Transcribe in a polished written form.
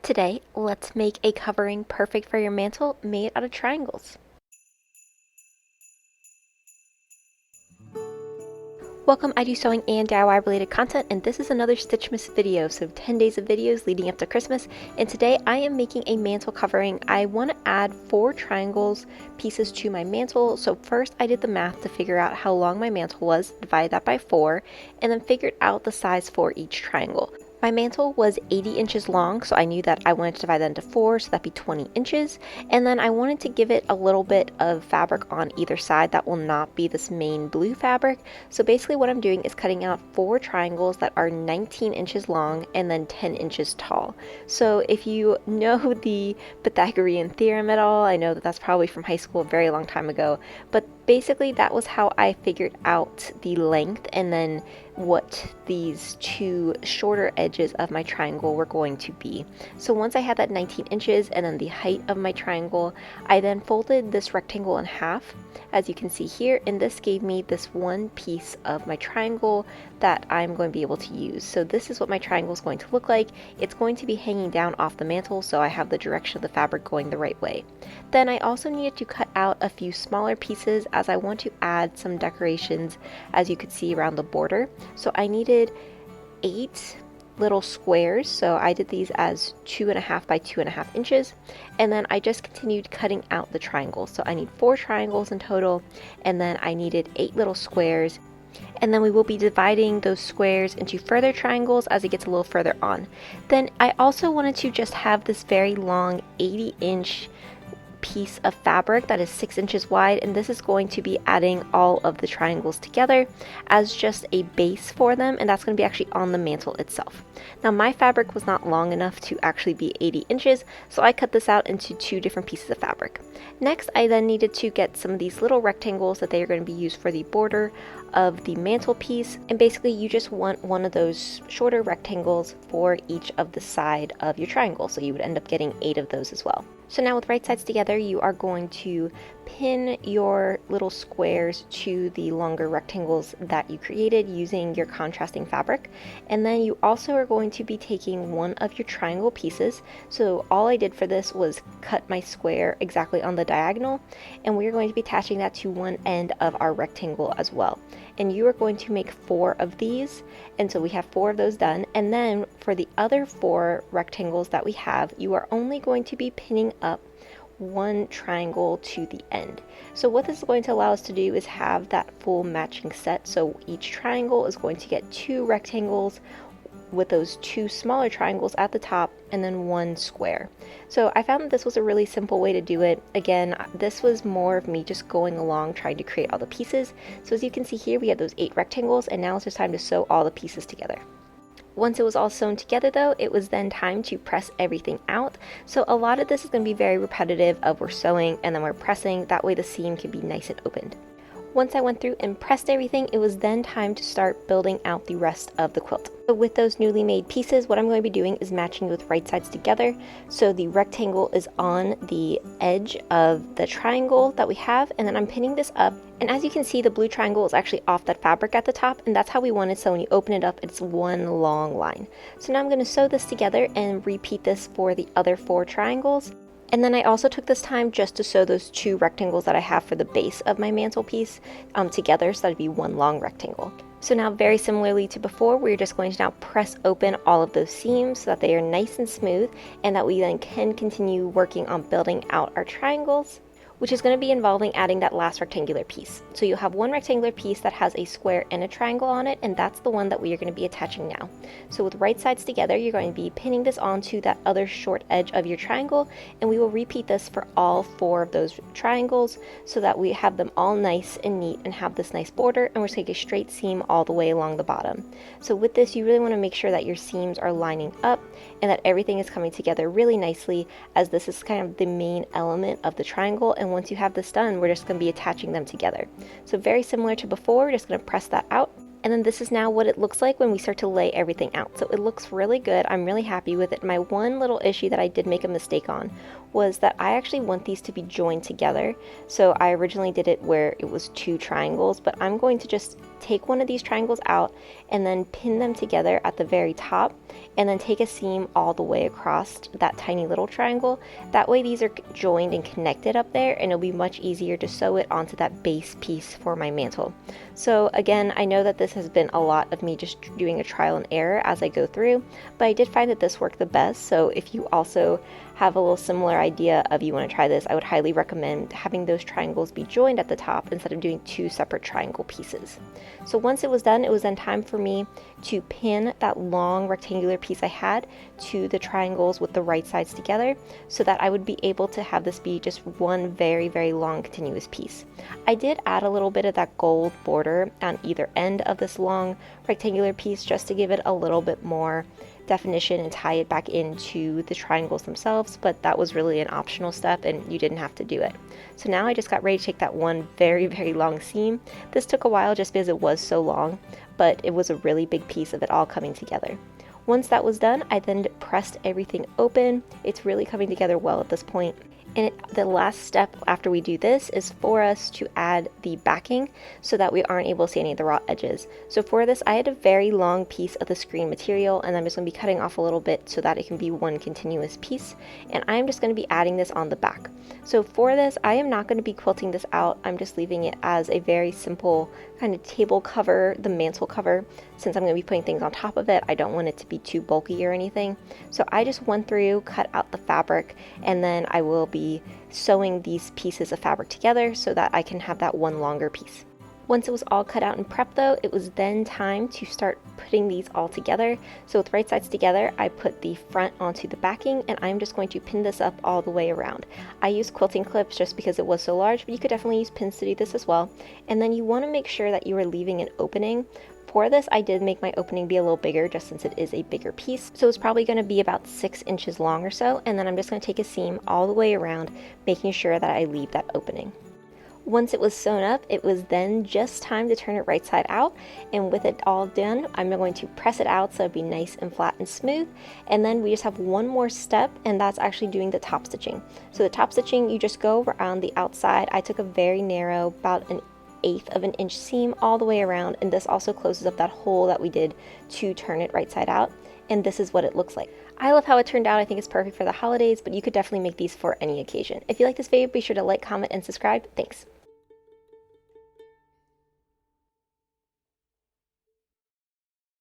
Today, let's make a covering perfect for your mantle made out of triangles. Welcome, I do sewing and DIY related content, and this is another Stitchmas video, so 10 days of videos leading up to Christmas. And today I am making a mantle covering. I want to add 4 triangles pieces to my mantle. So first I did the math to figure out how long my mantle was, divided that by 4, and then figured out the size for each triangle. My mantle was 80 inches long, so I knew that I wanted to divide that into 4, so that'd be 20 inches. And then I wanted to give it a little bit of fabric on either side that will not be this main blue fabric. So basically what I'm doing is cutting out 4 triangles that are 19 inches long and then 10 inches tall. So if you know the Pythagorean theorem at all, I know that that's probably from high school a very long time ago, but basically that was how I figured out the length and then what these 2 shorter edges of my triangle were going to be. So once I had that 19 inches and then the height of my triangle, I then folded this rectangle in half, as you can see here, and this gave me this one piece of my triangle that I'm going to be able to use. So this is what my triangle is going to look like. It's going to be hanging down off the mantle, so I have the direction of the fabric going the right way. Then I also needed to cut out a few smaller pieces as I want to add some decorations, as you could see, around the border. So I needed 8 little squares, so I did these as 2.5 by 2.5 inches, and then I just continued cutting out the triangles. So I need 4 triangles in total, and then I needed 8 little squares, and then we will be dividing those squares into further triangles as it gets a little further on. Then I also wanted to just have this very long 80-inch piece of fabric that is 6 inches wide, and this is going to be adding all of the triangles together as just a base for them, and that's going to be actually on the mantle itself. Now my fabric was not long enough to actually be 80 inches, so I cut this out into 2 different pieces of fabric. Next, I then needed to get some of these little rectangles that they are going to be used for the border of the mantle piece, and basically you just want one of those shorter rectangles for each of the side of your triangle, so you would end up getting 8 of those as well. So now with right sides together, you are going to pin your little squares to the longer rectangles that you created using your contrasting fabric. And then you also are going to be taking one of your triangle pieces. So all I did for this was cut my square exactly on the diagonal, and we're going to be attaching that to one end of our rectangle as well. And you are going to make 4 of these, and so we have 4 of those done. And then for the other 4 rectangles that we have, you are only going to be pinning up 1 triangle to the end. So what this is going to allow us to do is have that full matching set. So each triangle is going to get 2 rectangles with those 2 smaller triangles at the top, and then 1 square. So I found that this was a really simple way to do it. Again, this was more of me just going along trying to create all the pieces. So as you can see here, we have those 8 rectangles, and now it's just time to sew all the pieces together. Once it was all sewn together though, it was then time to press everything out. So a lot of this is going to be very repetitive of we're sewing and then we're pressing, that way the seam can be nice and opened. Once I went through and pressed everything, it was then time to start building out the rest of the quilt. So with those newly made pieces, what I'm going to be doing is matching with right sides together. So the rectangle is on the edge of the triangle that we have, and then I'm pinning this up. And as you can see, the blue triangle is actually off that fabric at the top, and that's how we want it, so when you open it up, it's one long line. So now I'm going to sew this together and repeat this for the other 4 triangles. And then I also took this time just to sew those 2 rectangles that I have for the base of my mantelpiece together, so that'd be one long rectangle. So now, very similarly to before, we're just going to now press open all of those seams so that they are nice and smooth, and that we then can continue working on building out our triangles, which is going to be involving adding that last rectangular piece. So you'll have one rectangular piece that has a square and a triangle on it, and that's the one that we are going to be attaching now. So with right sides together, you're going to be pinning this onto that other short edge of your triangle, and we will repeat this for all 4 of those triangles so that we have them all nice and neat and have this nice border, and we're just going to take a straight seam all the way along the bottom. So with this, you really want to make sure that your seams are lining up and that everything is coming together really nicely, as this is kind of the main element of the triangle. And once you have this done, we're just going to be attaching them together. So very similar to before, we're just going to press that out. And then this is now what it looks like when we start to lay everything out. So it looks really good. I'm really happy with it. My one little issue that I did make a mistake on was that I actually want these to be joined together. So I originally did it where it was 2 triangles, but I'm going to just take one of these triangles out and then pin them together at the very top, and then take a seam all the way across that tiny little triangle. That way these are joined and connected up there, and it'll be much easier to sew it onto that base piece for my mantle. So again, I know that this has been a lot of me just doing a trial and error as I go through, but I did find that this worked the best. So if you also have a little similar idea of you want to try this, I would highly recommend having those triangles be joined at the top instead of doing two separate triangle pieces. So once it was done, it was then time for me to pin that long rectangular piece I had to the triangles with the right sides together, so that I would be able to have this be just one very, very long continuous piece. I did add a little bit of that gold border on either end of this long rectangular piece just to give it a little bit more definition and tie it back into the triangles themselves, but that was really an optional step and you didn't have to do it. So now I just got ready to take that one very, very long seam. This took a while just because it was so long, but it was a really big piece of it all coming together. Once that was done, I then pressed everything open. It's really coming together well at this point. And the last step after we do this is for us to add the backing so that we aren't able to see any of the raw edges. So for this, I had a very long piece of the screen material, and I'm just going to be cutting off a little bit so that it can be one continuous piece. And I'm just going to be adding this on the back. So for this, I am not going to be quilting this out. I'm just leaving it as a very simple kind of table cover, the mantle cover. Since I'm going to be putting things on top of it, I don't want it to be too bulky or anything. So I just went through, cut out the fabric, and then I will be sewing these pieces of fabric together so that I can have that one longer piece. Once it was all cut out and prepped though, it was then time to start putting these all together. So with right sides together, I put the front onto the backing, and I'm just going to pin this up all the way around. I used quilting clips just because it was so large, but you could definitely use pins to do this as well. And then you want to make sure that you are leaving an opening. For this, I did make my opening be a little bigger just since it is a bigger piece. So it's probably going to be about 6 inches long or so, and then I'm just going to take a seam all the way around, making sure that I leave that opening. Once it was sewn up, it was then just time to turn it right side out, and with it all done, I'm going to press it out so it'd be nice and flat and smooth. And then we just have one more step, and that's actually doing the top stitching. So the top stitching, you just go around the outside. I took a very narrow, about an 1/8 of an inch seam all the way around, and this also closes up that hole that we did to turn it right side out, and this is what it looks like. I love how it turned out. I think it's perfect for the holidays, but you could definitely make these for any occasion. If you like this video, be sure to like, comment, and subscribe. Thanks.